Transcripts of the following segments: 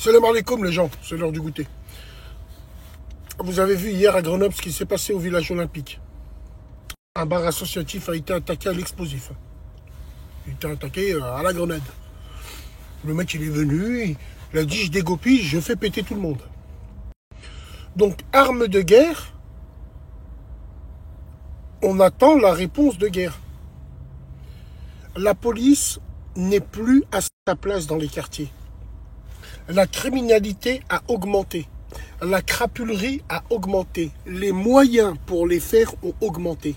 Salam alaikum les gens, c'est l'heure du goûter. Vous avez vu hier à Grenoble ce qui s'est passé au village olympique. Un bar associatif a été attaqué à l'explosif. Il a été attaqué à la grenade. Le mec il est venu, il a dit je dégopille, je fais péter tout le monde. Donc arme de guerre, on attend la réponse de guerre. La police n'est plus à sa place dans les quartiers. La criminalité a augmenté. La crapulerie a augmenté. Les moyens pour les faire ont augmenté.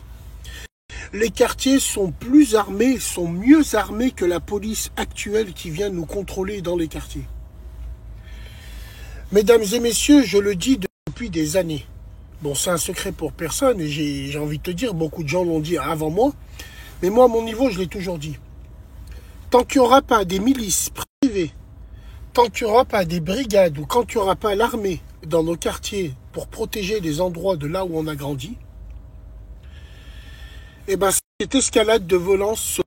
Les quartiers sont plus armés, sont mieux armés que la police actuelle qui vient nous contrôler dans les quartiers. Mesdames et messieurs, je le dis depuis des années. Bon, c'est un secret pour personne et j'ai envie de te dire, beaucoup de gens l'ont dit avant moi. Mais moi, à mon niveau, je l'ai toujours dit. Tant qu'il n'y aura pas des milices privées, tant qu'il n'y aura pas des brigades ou quand il n'y aura pas l'armée dans nos quartiers pour protéger les endroits de là où on a grandi, eh ben cette escalade de violence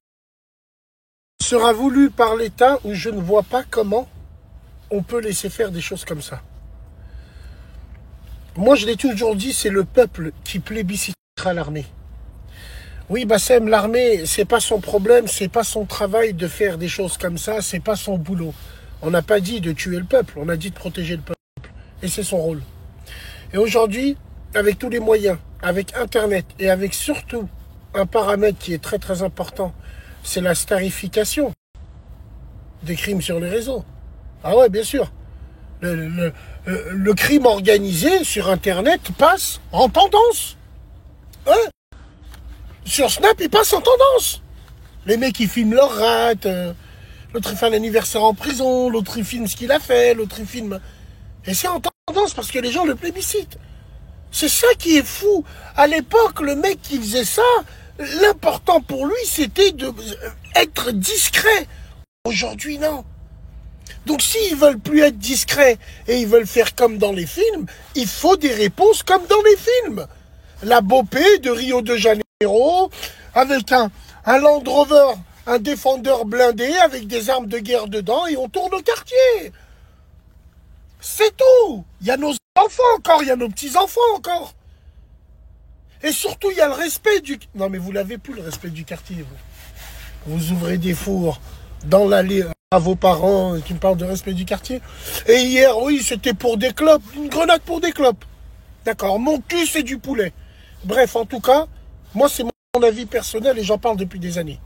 sera voulue par l'État où je ne vois pas comment on peut laisser faire des choses comme ça. Moi, je l'ai toujours dit, c'est le peuple qui plébiscitera l'armée. Oui, Bassem, l'armée, c'est pas son problème, c'est pas son travail de faire des choses comme ça, c'est pas son boulot. On n'a pas dit de tuer le peuple, on a dit de protéger le peuple. Et c'est son rôle. Et aujourd'hui, avec tous les moyens, avec Internet et avec surtout un paramètre qui est très très important, c'est la starification des crimes sur les réseaux. Ah ouais, bien sûr. Le crime organisé sur Internet passe en tendance. Ouais. Sur Snap, il passe en tendance. Les mecs, ils filment leur rate. L'autre, il fait un anniversaire en prison. L'autre, il filme ce qu'il a fait. L'autre, il filme... Et c'est en tendance parce que les gens le plébiscitent. C'est ça qui est fou. À l'époque, le mec qui faisait ça, l'important pour lui, c'était d'être discret. Aujourd'hui, non. Donc, s'ils veulent plus être discrets et ils veulent faire comme dans les films, il faut des réponses comme dans les films. La Bopé de Rio de Janeiro, avec un Land Rover, un défendeur blindé avec des armes de guerre dedans et on tourne au quartier. C'est tout. Il y a nos enfants encore, il y a nos petits-enfants encore. Et surtout, il y a le respect du... Non, mais vous l'avez plus, le respect du quartier, vous. Vous ouvrez des fours dans l'allée à vos parents qui me parlent de respect du quartier. Et hier, oui, c'était pour des clopes, une grenade pour des clopes. D'accord, mon cul, c'est du poulet. Bref, en tout cas, moi, c'est mon avis personnel et j'en parle depuis des années.